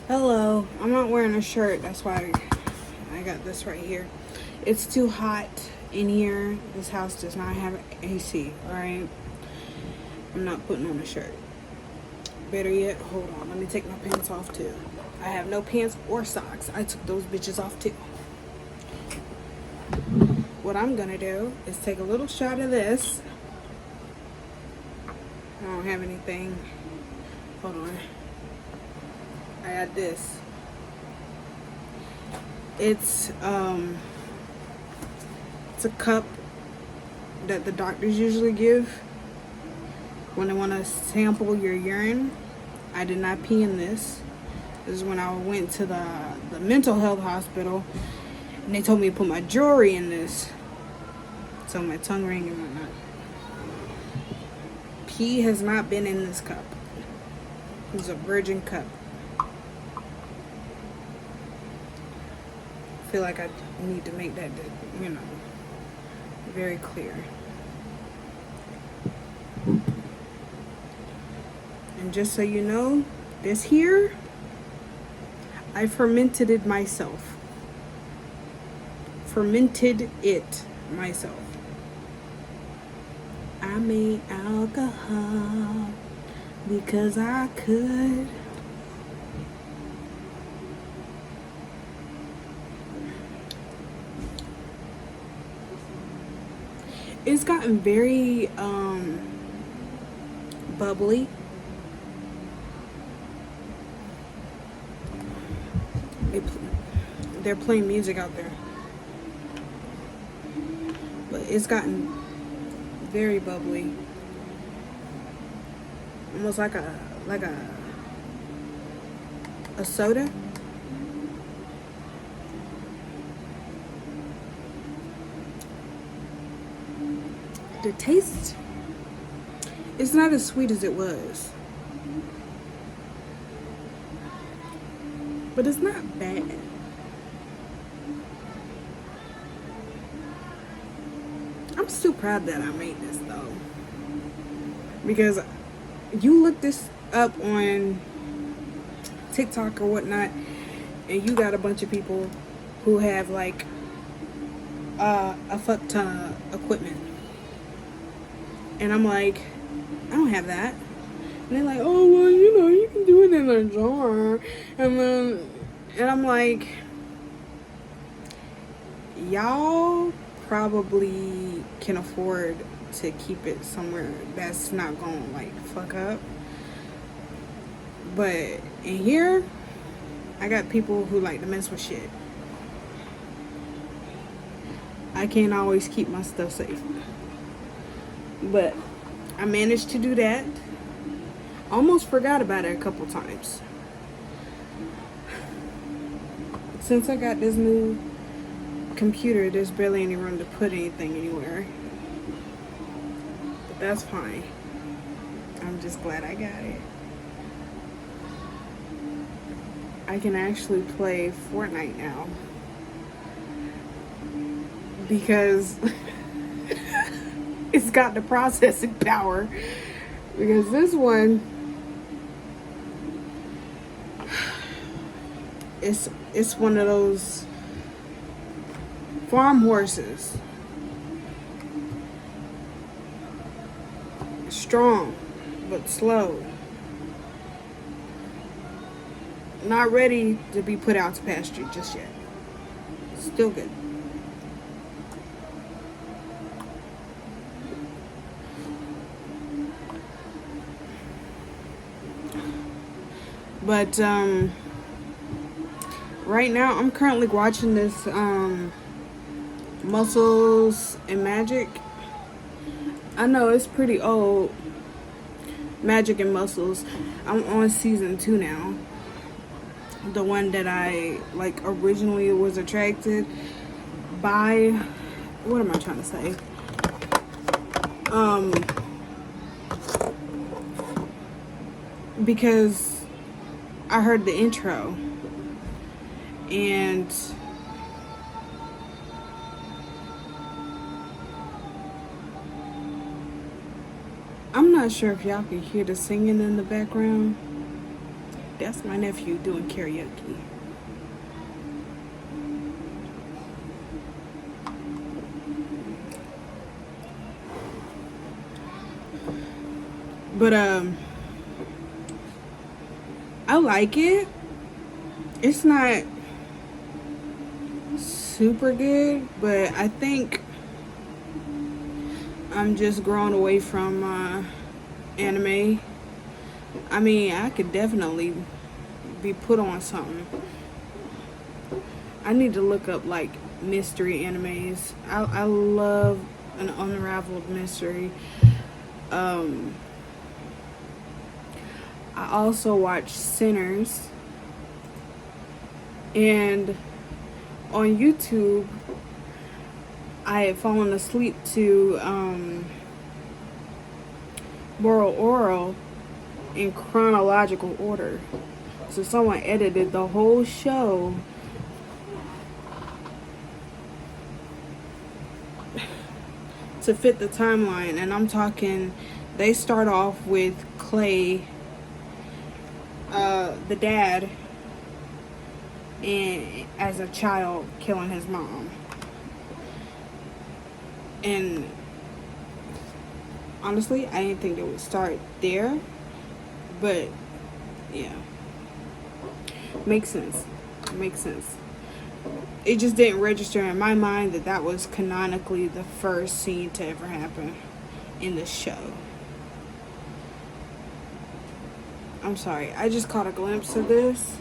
Hello, I'm not wearing a shirt, that's why I got this right here. It's too hot in here. This house does not have AC, alright? I'm not putting on a shirt. Better yet, hold on, let me take my pants off too. I have no pants or socks. I took those bitches off too. What I'm gonna do is take a little shot of this. I don't have anything. Hold on. I got this. It's a cup that the doctors usually give when they want to sample your urine. I did not pee in this. This is when I went to the mental health hospital and they told me to put my jewelry in this. So my tongue ring and whatnot. Pee has not been in this cup. It's a virgin cup. I feel like I need to make that, very clear. And just so you know, this here, I fermented it myself. Fermented it myself. I made alcohol because I could. It's gotten very bubbly. They're playing music out there, but it's gotten very bubbly, almost like a soda. The taste, it's not as sweet as it was, but it's not bad. I'm still proud that I made this though, because you look this up on TikTok or whatnot and you got a bunch of people who have like a fuck ton of equipment. And I'm like, I don't have that. And they're like, oh, well, you can do it in a jar. And I'm like, y'all probably can afford to keep it somewhere that's not gonna like fuck up. But in here, I got people who like to mess with shit. I can't always keep my stuff safe. But I managed to do that. Almost forgot about it a couple times. Since I got this new computer, there's barely any room to put anything anywhere. But that's fine. I'm just glad I got it. I can actually play Fortnite now. Because it's got the processing power. Because this one, it's one of those farm horses. Strong, but slow. Not ready to be put out to pasture just yet. Still good. But right now I'm currently watching this Muscles and Magic. I know it's pretty old. Magic and Muscles. I'm on season 2 now. The one that I like originally was attracted by. What am I trying to say? Because I heard the intro and I'm not sure if y'all can hear the singing in the background. That's my nephew doing karaoke. But I like it. It's not super good, but I think I'm just growing away from anime. I mean, I could definitely be put on something. I need to look up like mystery animes. I love an unraveled mystery. I also watch Sinners, and on YouTube I had fallen asleep to Oral in chronological order. So someone edited the whole show to fit the timeline, and I'm talking, they start off with Clay, the dad, and as a child killing his mom. And honestly, I didn't think it would start there, but yeah, makes sense. It just didn't register in my mind that that was canonically the first scene to ever happen in the show. I'm sorry, I just caught a glimpse of this.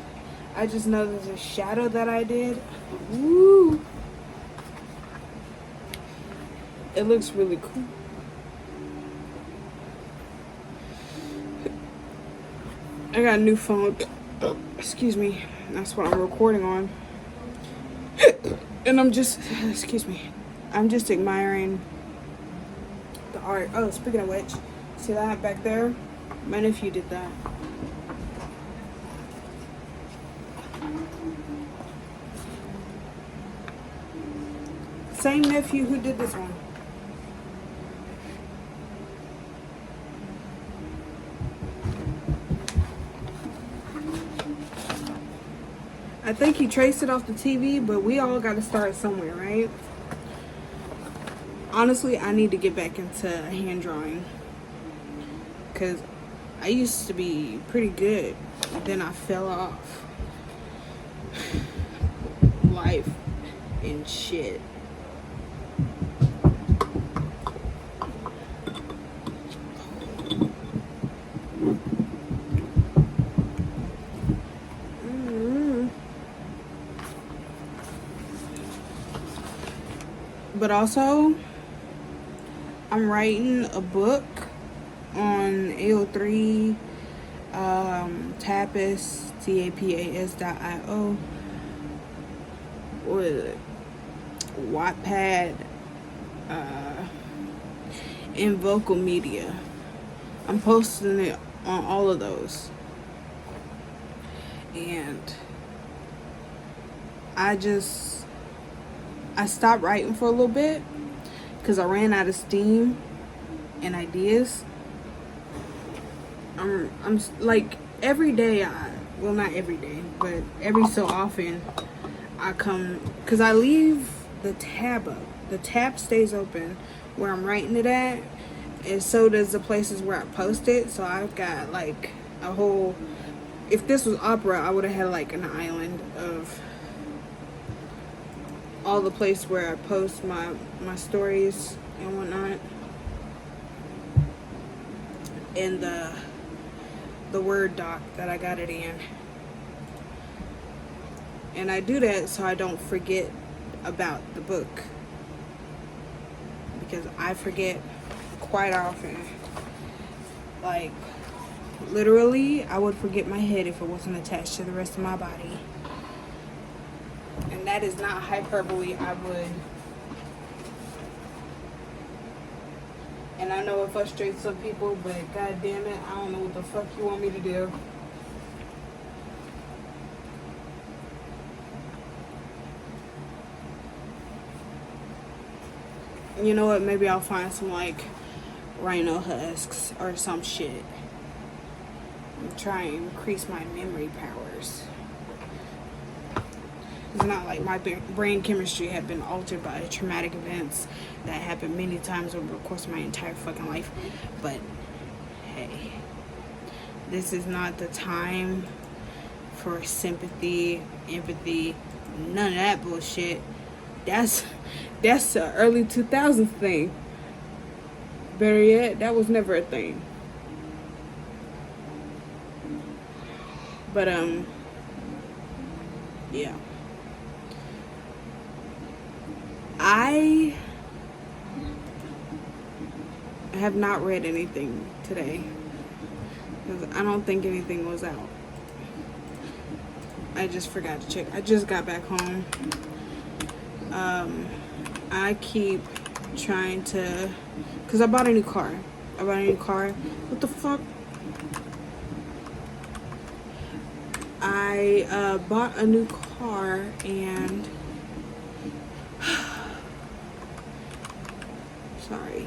I just know there's a shadow that I did. Woo! It looks really cool. I got a new phone. Excuse me. That's what I'm recording on. And I'm just, excuse me, I'm just admiring the art. Oh, speaking of which, see that back there? My nephew did that. Same nephew who did this one. I think he traced it off the TV, but we all got to start somewhere, right? Honestly, I need to get back into hand drawing, because I used to be pretty good, then I fell off. Life and shit. But also, I'm writing a book on AO3, Tapas, TAPAS.io, with Wattpad, and Vocal Media. I'm posting it on all of those. And I stopped writing for a little bit because I ran out of steam and ideas. I'm like every day, well, not every day, but every so often I come, because I leave the tab up. The tab stays open where I'm writing it at, and so does the places where I post it. So I've got like a whole, if this was Opera, I would have had like an island of all the place where I post my stories and whatnot, and the Word doc that I got it in. And I do that so I don't forget about the book, because I forget quite often. Like, literally, I would forget my head if it wasn't attached to the rest of my body. And that is not hyperbole. I would. And I know it frustrates some people, but god damn it, I don't know what the fuck you want me to do. You know what? Maybe I'll find some like rhino husks or some shit. try and increase my memory powers. It's not like my brain chemistry had been altered by traumatic events that happened many times over the course of my entire fucking life. But hey, this is not the time for sympathy, empathy, none of that bullshit. That's an early 2000s thing. Better yet, that was never a thing. But yeah. I have not read anything today because I don't think anything was out. I just forgot to check. I just got back home. I keep trying to, because I bought a new car. What the fuck? I bought a new car and sorry.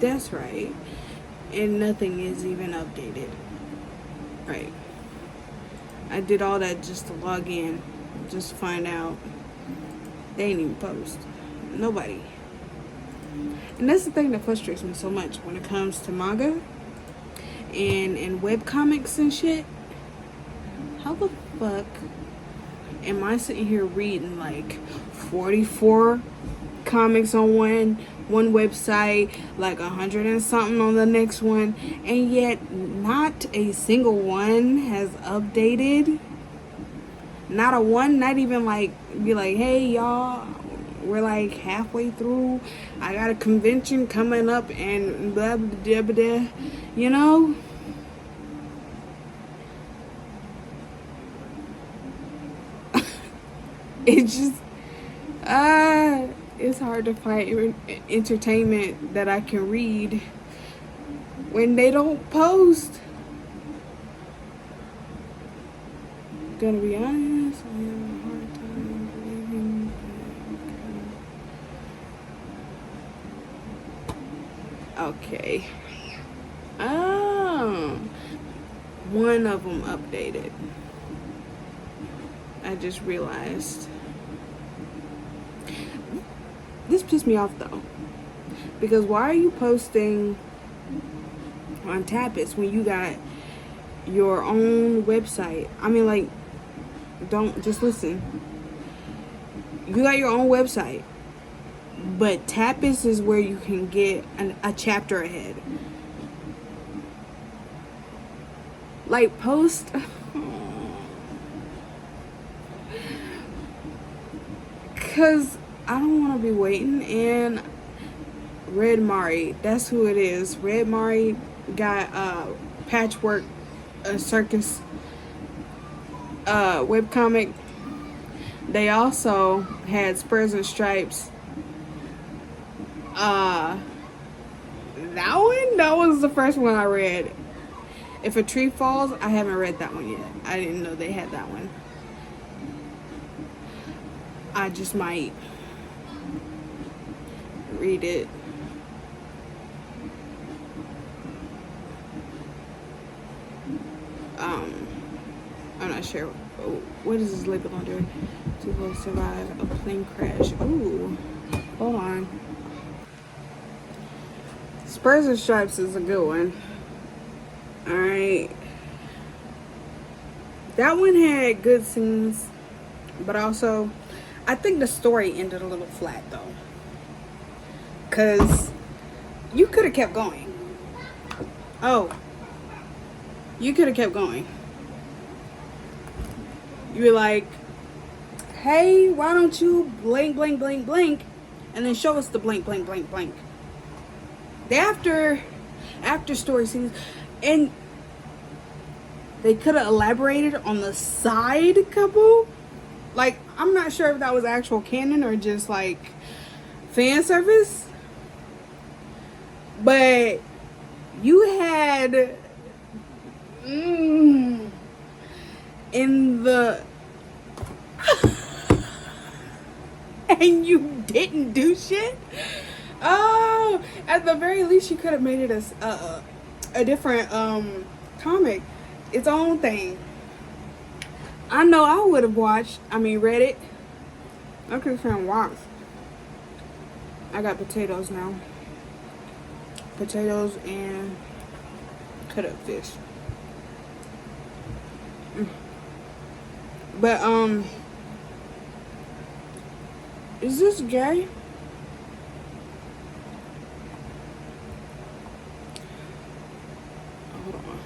That's right. And nothing is even updated. Right. I did all that just to log in, just to find out they ain't even post. Nobody. And that's the thing that frustrates me so much when it comes to manga and webcomics and shit. How the fuck am I sitting here reading like 44 comics on one website, like 100 and something on the next one, and yet not a single one has updated? Not a one, not even like be like, hey y'all, we're like halfway through, I got a convention coming up and blah blah blah blah, you know? It's just it's hard to find entertainment that I can read when they don't post. Gonna be honest, I have a hard time believing that. Okay. Oh, one of them updated. I just realized. This pissed me off though, because why are you posting on Tapas when you got your own website? I mean, like, don't just listen. You got your own website, but Tapas is where you can get a chapter ahead. Like, post. Because I don't want to be waiting. And Red Mari, that's who it is. Red Mari got Patchwork Circus webcomic. They also had Spurs and Stripes. That was the first one I read. If a Tree Falls, I haven't read that one yet. I didn't know they had that one. I just might read it. I'm not sure. What is this label under? To survive a plane crash. Ooh, hold on. Spurs and Stripes is a good one. Alright. That one had good scenes, but also I think the story ended a little flat though. Cause you could have kept going. Oh. You could have kept going. You were like, hey, why don't you blank, blank, blank, blank, and then show us the blank, blank, blank, blank. The after story scenes, and they could have elaborated on the side couple. Like, I'm not sure if that was actual canon or just like fan service, but you had in the and you didn't do shit. Oh, at the very least, you could have made it a different comic, its own thing. I know I would have read it. I could have watched. I got potatoes now. Potatoes and cut up fish. But is this gay? Hold on.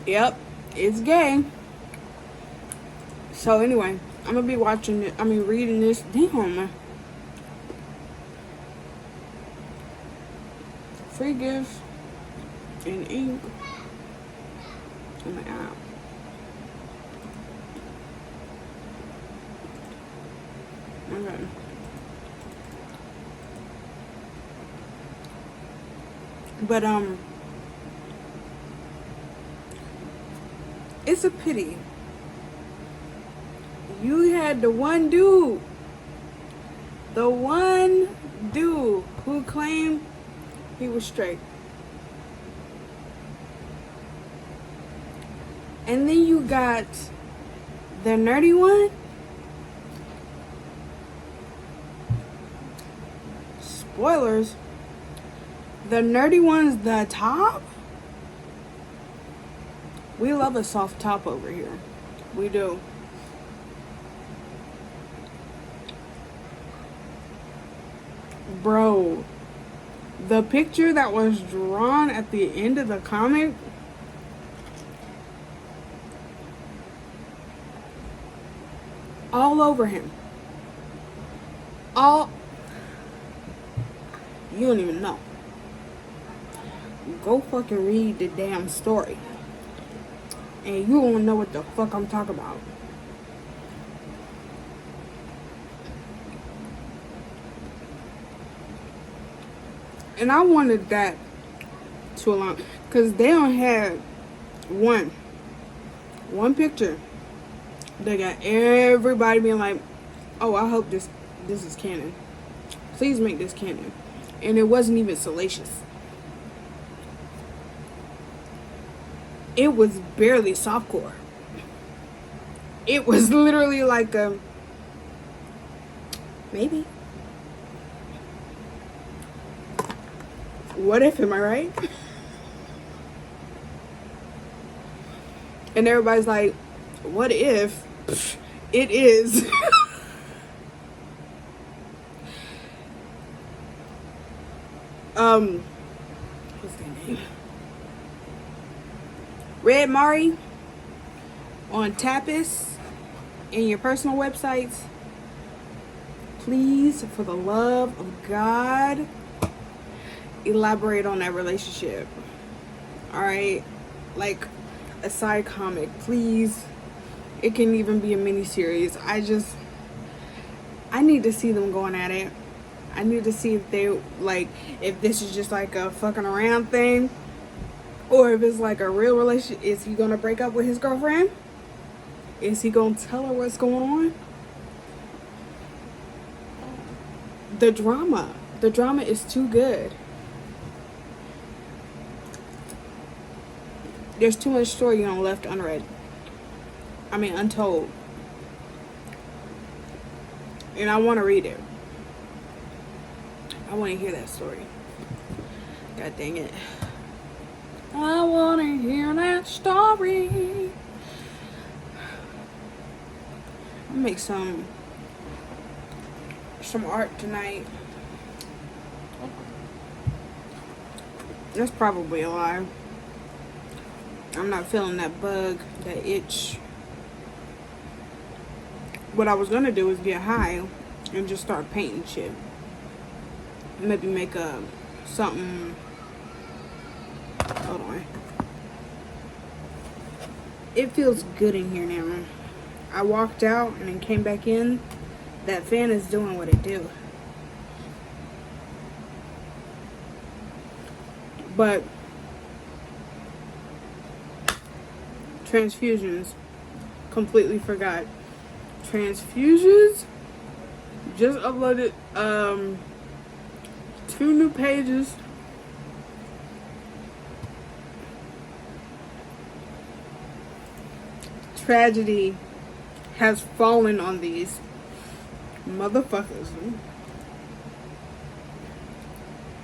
Yep, it's gay. So anyway, I'm gonna be watching it. Reading this. Damn. Free gifts and ink. Oh my god. Okay. But it's a pity. You had the one dude who claimed he was straight. And then you got the nerdy one. Spoilers. The nerdy one's the top. We love a soft top over here. We do. Bro, the picture that was drawn at the end of the comic, all over him. You don't even know. Go fucking read the damn story. And you won't know what the fuck I'm talking about. And I wanted that to allow, because they don't have one picture. They got everybody being like, oh, I hope this is canon. Please make this canon. And it wasn't even salacious. It was barely softcore. It was literally like a maybe. What if, am I right? And everybody's like, what if it is? What's their name? Red Mari on Tapas and your personal websites. Please, for the love of God, elaborate on that relationship. Alright? Like a side comic, please. It can even be a mini series. I need to see them going at it. I need to see if they if this is just like a fucking around thing, or if it's like a real relationship. Is he gonna break up with his girlfriend? Is he gonna tell her what's going on? The drama is too good. There's too much story left unread. Untold. And I want to read it. I want to hear that story. God dang it. I want to hear that story. I'll make some art tonight. That's probably a lie. I'm not feeling that bug, that itch. What I was gonna do is get high and just start painting shit. Maybe make something. Hold on. It feels good in here now. I walked out and then came back in. That fan is doing what it do. But transfusions Completely forgot. Transfusions just uploaded 2 new pages. Tragedy has fallen on these motherfuckers.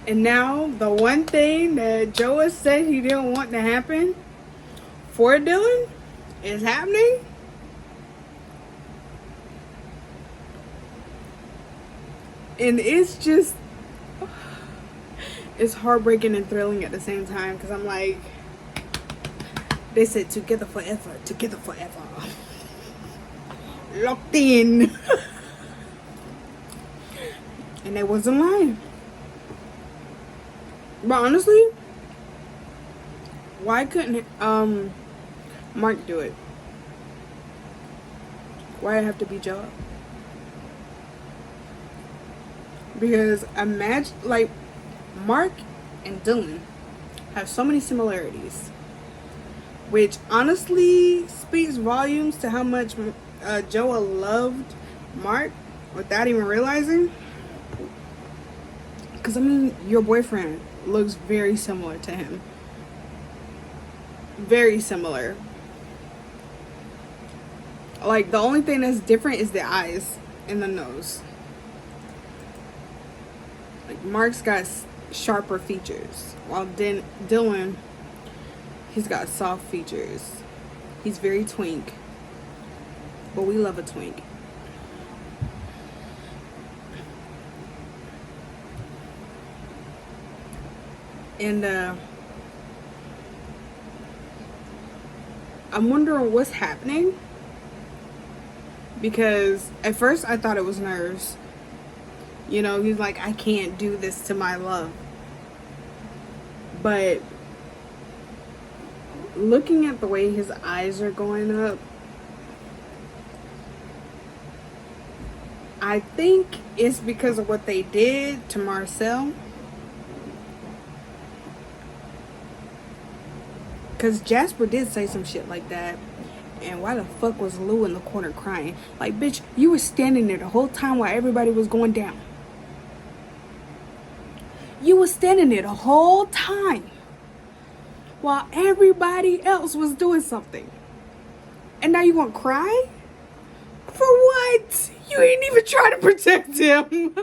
And now the one thing that Joe said he didn't want to happen for Dylan is happening. And it's just, it's heartbreaking and thrilling at the same time, because I'm like, they said together forever, together forever. Locked in. And they wasn't lying. But honestly, why couldn't Mark do it? Why it have to be Joe? Because imagine, like, Mark and Dylan have so many similarities, which honestly speaks volumes to how much Joa loved Mark without even realizing. Because, I mean, your boyfriend looks very similar to him. Very similar. Like, the only thing that's different is the eyes and the nose. Like, Mark's got sharper features, while Dylan, he's got soft features. He's very twink. But we love a twink. And I'm wondering what's happening, because at first I thought it was nerves. You know, he's like, I can't do this to my love. But looking at the way his eyes are going up, I think it's because of what they did to Marcel. Because Jasper did say some shit like that. And why the fuck was Lou in the corner crying? Like, bitch, you were standing there the whole time while everybody was going down. You were standing there the whole time while everybody else was doing something. And now you gonna cry? For what? You ain't even trying to protect him.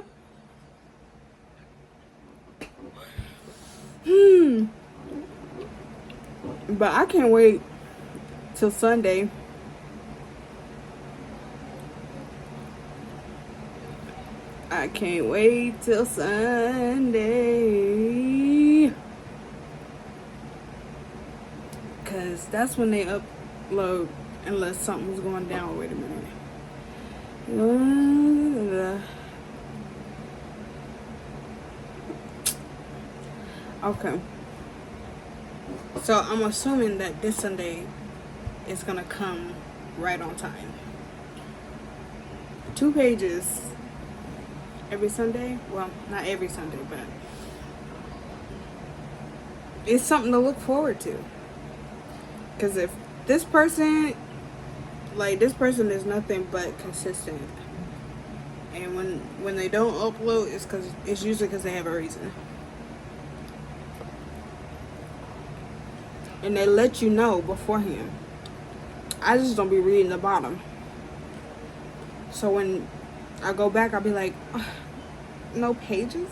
But I can't wait till Sunday. I can't wait till Sunday. Because that's when they upload, unless something's going down. Wait a minute. Okay. So I'm assuming that this Sunday is gonna come right on time. 2 pages every Sunday. Well, not every Sunday, but it's something to look forward to. Because if this person, like, this person is nothing but consistent. And when they don't upload, it's usually because they have a reason. And they let you know beforehand. I just don't be reading the bottom. So when I go back, I'll be like, no pages?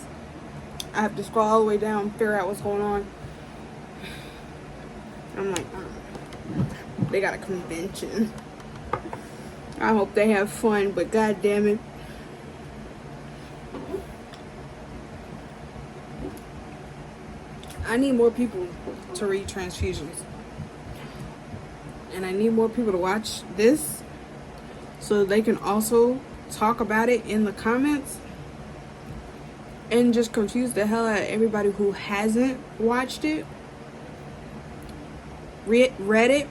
I have to scroll all the way down, figure out what's going on. I'm like, they got a convention. I hope they have fun, but god damn it. I need more people to read transfusions. And I need more people to watch this so they can also talk about it in the comments and just confuse the hell out of everybody who hasn't watched it, read it.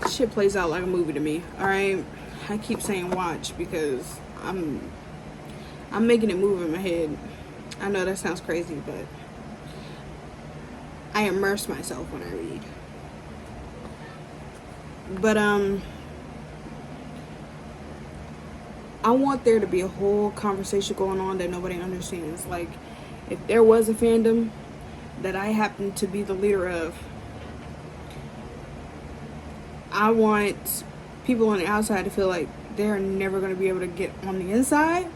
Shit plays out like a movie to me. Alright, I keep saying watch because I'm making it move in my head. I know that sounds crazy, but I immerse myself when I read. But I want there to be a whole conversation going on that nobody understands. Like, if there was a fandom that I happen to be the leader of, I want people on the outside to feel like they're never going to be able to get on the inside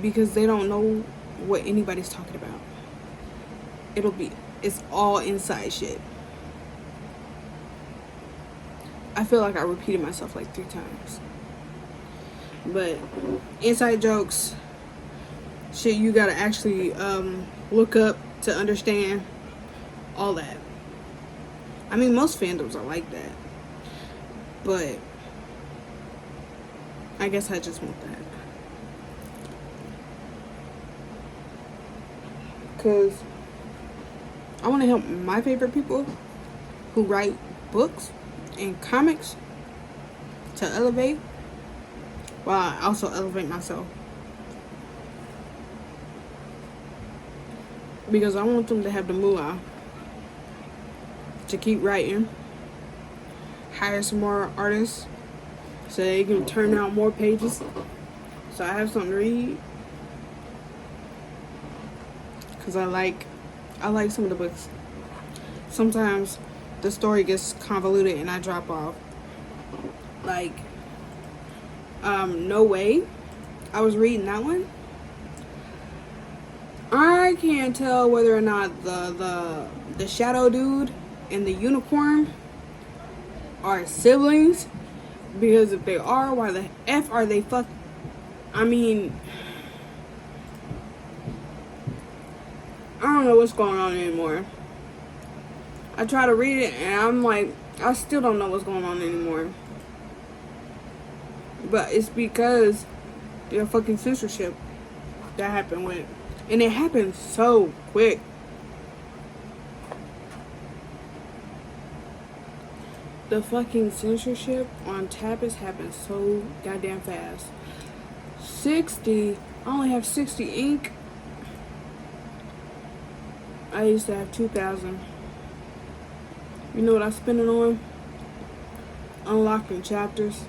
because they don't know what anybody's talking about. It's all inside shit. I feel like I repeated myself like 3 times. But inside jokes, shit you gotta actually look up to understand, all that. I mean, most fandoms are like that. But I guess I just want that. Because I want to help my favorite people who write books and comics to elevate, while I also elevate myself. Because I want them to have the moolah to keep writing, hire some more artists so they can turn out more pages so I have something to read. Because I like some of the books. Sometimes the story gets convoluted and I drop off. Like, No Way. I was reading that one. I can't tell whether or not the shadow dude and the unicorn are siblings, because if they are, why the F are they I mean, I don't know what's going on anymore. I try to read it and I'm like, I still don't know what's going on anymore. But it's because the fucking censorship that happened with. And it happened so quick. The fucking censorship on Tapas happened so goddamn fast. 60, I only have 60 ink. I used to have 2,000. You know what I spent it on? Unlocking chapters.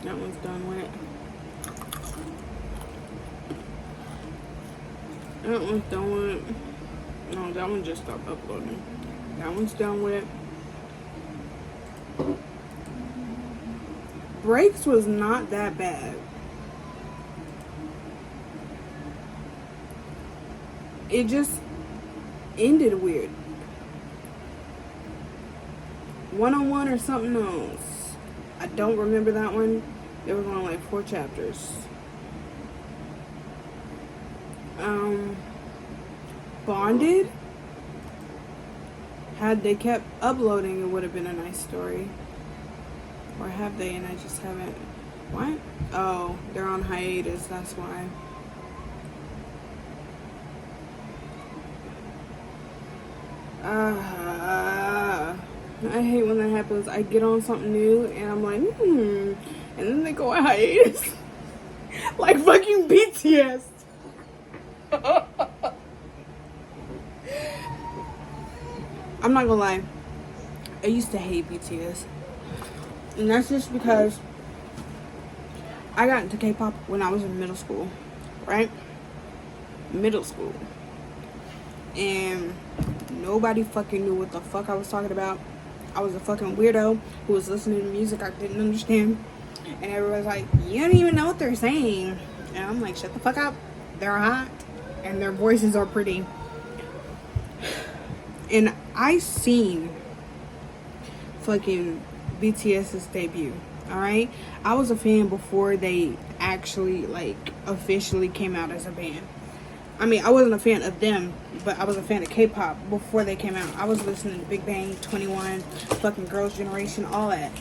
That one's done with. That one's done with. No, that one just stopped uploading. That one's done with. Breaks was not that bad. It just ended weird. 101 or something else. I don't remember that one. There was only like 4 chapters. Bonded. Had they kept uploading, it would have been a nice story. Or have they, and I just haven't. What? Oh, they're on hiatus, that's why. I hate when that happens. I get on something new and I'm like, and then they go on hiatus. Like fucking BTS. I'm not gonna lie. I used to hate BTS. And that's just because I got into K-pop when I was in middle school. Right? Middle school. And nobody fucking knew what the fuck I was talking about. I was a fucking weirdo who was listening to music I didn't understand. And everybody's like, you don't even know what they're saying. And I'm like, shut the fuck up. They're hot. And their voices are pretty. And I seen fucking BTS's debut. Alright? I was a fan before they actually, like, officially came out as a band. I mean, I wasn't a fan of them, but I was a fan of K-pop before they came out. I was listening to Big Bang, 21, fucking Girls' Generation, all that.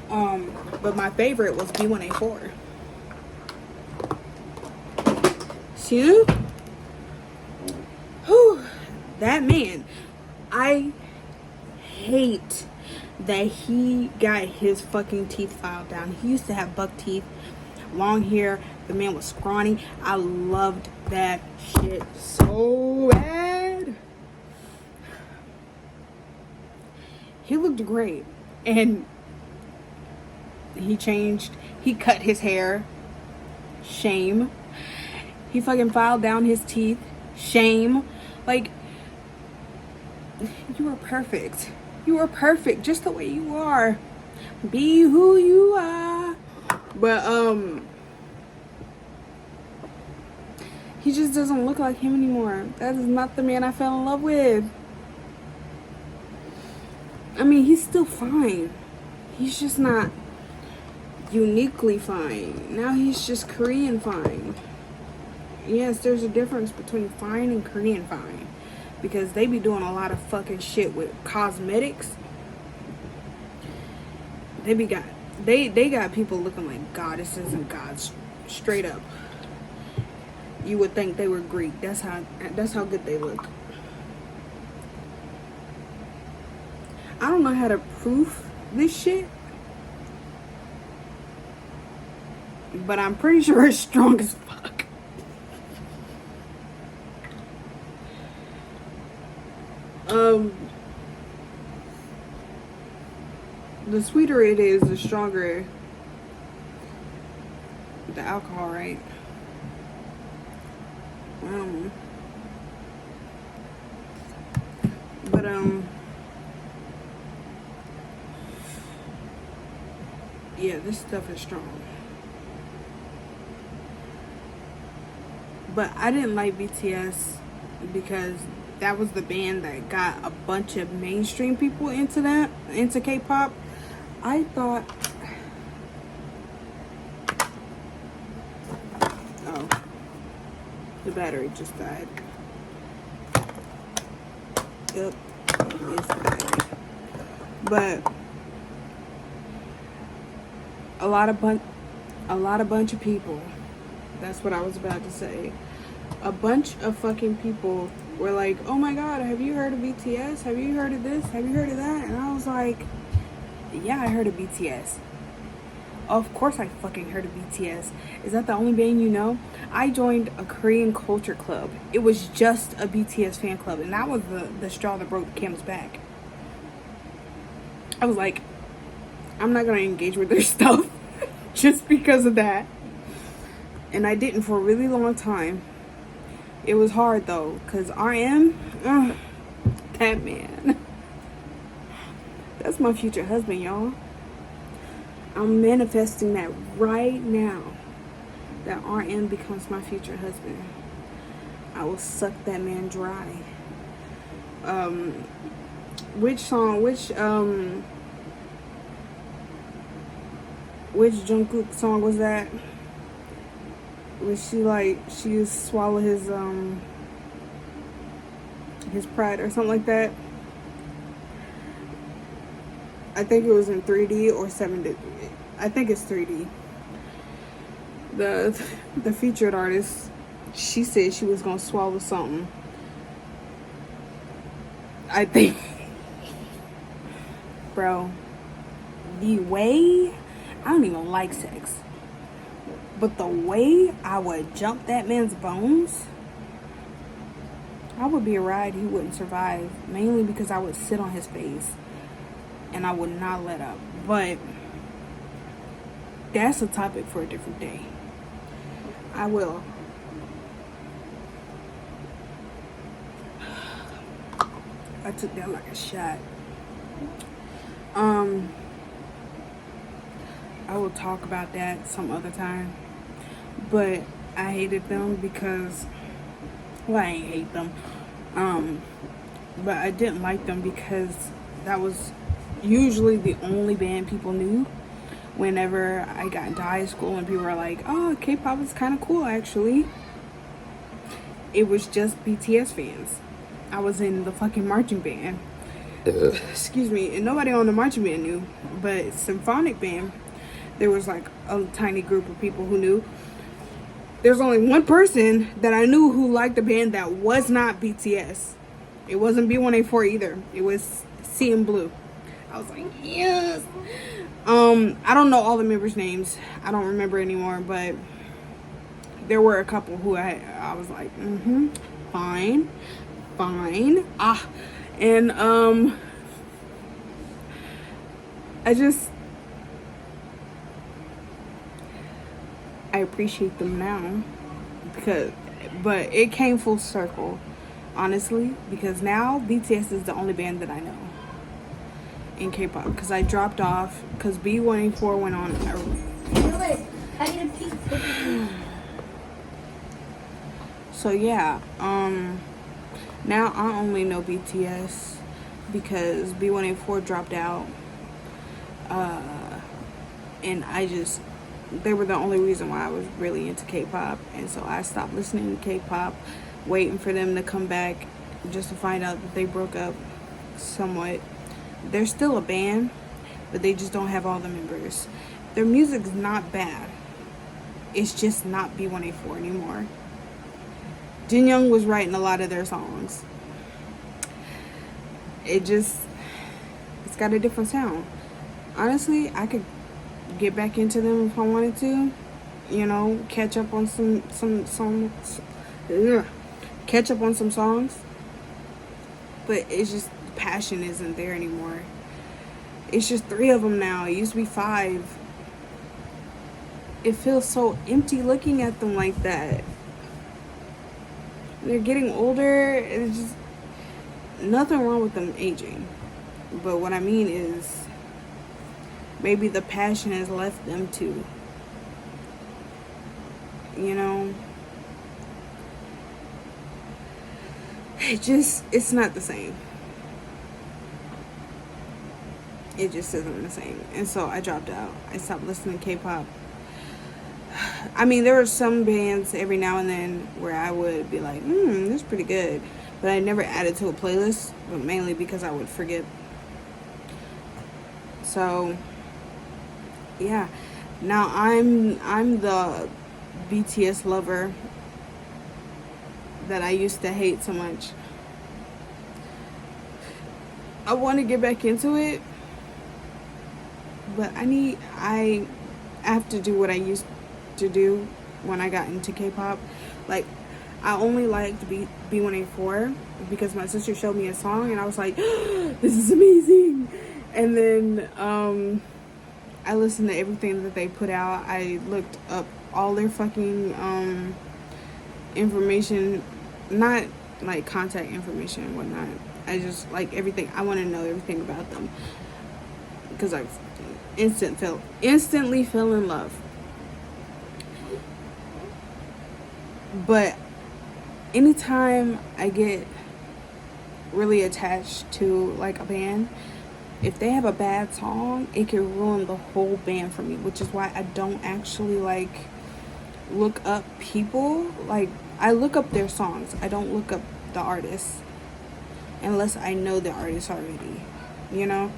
But my favorite was B1A4. See? Whew. That man. I hate that he got his fucking teeth filed down. He used to have buck teeth, long hair, The man was scrawny. I loved that shit so bad. He looked great. And he changed. He cut his hair. Shame. He fucking filed down his teeth. Shame. Like, you are perfect. You are perfect just the way you are. Be who you are. But, he just doesn't look like him anymore. That is not the man I fell in love with. I mean, he's still fine. He's just not uniquely fine. Now he's just Korean fine. Yes, there's a difference between fine and Korean fine. Because they be doing a lot of fucking shit with cosmetics. They got people looking like goddesses and gods straight up. You would think they were Greek. That's how good they look. I don't know how to proof this shit, but I'm pretty sure it's strong as fuck. The sweeter it is, the stronger the alcohol, right? But yeah, this stuff is strong. But I didn't like BTS because that was the band that got a bunch of mainstream people into K-pop. I thought, oh, the battery just died. Yep, it's died. But a lot of bunch of people. That's what I was about to say. A bunch of fucking people were like, "Oh my god, have you heard of BTS? Have you heard of this? Have you heard of that?" And I was like, "Yeah, I heard of BTS. Of course I fucking heard of BTS. Is that the only band you know?" I joined a Korean culture club. It was just a BTS fan club, and that was the straw that broke the camel's back. I was like, I'm not gonna engage with their stuff just because of that. And I didn't for a really long time. It was hard though, cause RM, that man, that's my future husband, y'all. I'm manifesting that right now. That RM becomes my future husband. I will suck that man dry. Which Jungkook song was that? Was she swallow his pride or something like that? I think it was in 3D or 7D. I think it's 3D. The featured artist, she said she was gonna swallow something. I think, bro, the way, I don't even like sex, but the way I would jump that man's bones, I would be a ride he wouldn't survive, mainly because I would sit on his face and I would not let up. But that's a topic for a different day. I will. I took that like a shot. I will talk about that some other time. But I hated them because, well, I ain't hate them. But I didn't like them because that was usually the only band people knew. Whenever I got into high school and people were like, "Oh, K-pop is kind of cool actually," it was just BTS fans. I was in the fucking marching band. Excuse me, and nobody on the marching band knew. But symphonic band, there was like a tiny group of people who knew. There's only one person that I knew who liked the band that was not BTS. It wasn't B1A4 either. It was CN Blue. I was like, yes. I don't know all the members' names. I don't remember anymore, but there were a couple who I was like, fine, fine. And I just, I appreciate them now because, but it came full circle, honestly, because now BTS is the only band that I know in K-pop, because I dropped off because B1A4 went on. I need a piece. So yeah, now I only know BTS because B1A4 dropped out, and they were the only reason why I was really into K-pop, and so I stopped listening to K-pop, waiting for them to come back, just to find out that they broke up somewhat. They're still a band, but they just don't have all the members. Their music's not bad. It's just not B1A4 anymore. Jin Young was writing a lot of their songs. It's got a different sound. Honestly, I could get back into them if I wanted to. You know, catch up on some songs. Catch up on some songs. But it's just, passion isn't there anymore. It's just 3 of them now. It used to be 5. It feels so empty looking at them like that. They're getting older. It's just nothing wrong with them aging. But what I mean is, maybe the passion has left them too. You know? It's not the same. It just isn't the same. And so I dropped out. I stopped listening to K-pop. I mean, there were some bands every now and then where I would be like, this is pretty good. But I never added to a playlist, but mainly because I would forget. So, yeah. Now I'm the BTS lover that I used to hate so much. I want to get back into it, but I have to do what I used to do when I got into K-pop. Like, I only liked B1A4 because my sister showed me a song and I was like, this is amazing. And then I listened to everything that they put out. I looked up all their fucking information, not like contact information and whatnot. I just like everything. I want to know everything about them because I instantly fell in love. But anytime I get really attached to like a band, if they have a bad song, it can ruin the whole band for me, which is why I don't actually like look up people. Like, I look up their songs. I don't look up the artists unless I know the artist already, you know?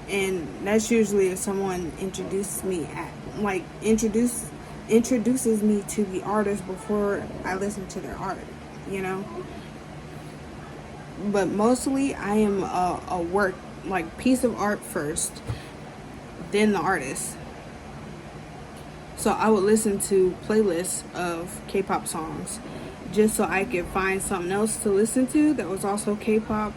And that's usually if someone introduces me to the artist before I listen to their art, you know? But mostly I am a work, like, piece of art first, then the artist. So I would listen to playlists of K-pop songs just so I could find something else to listen to that was also K-pop,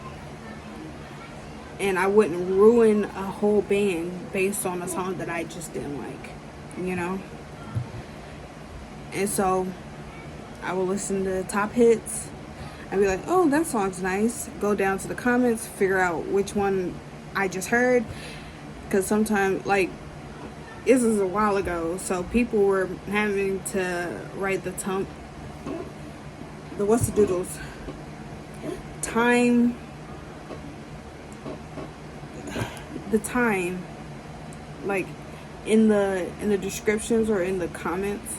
and I wouldn't ruin a whole band based on a song that I just didn't like, you know? And so I will listen to top hits. I'd be like, oh, that song's nice. Go down to the comments, figure out which one I just heard. Because sometimes, like, this is a while ago, so people were having to write the what's the doodles? The time, like, in the descriptions or in the comments,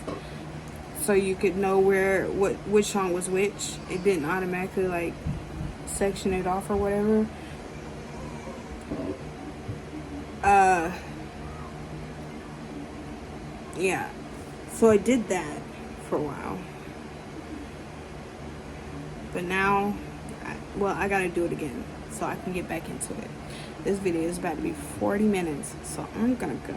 so you could know which song was which. It didn't automatically like section it off or whatever. Yeah, so I did that for a while, but now I gotta do it again so I can get back into it. This video is about to be 40 minutes, so I'm gonna go.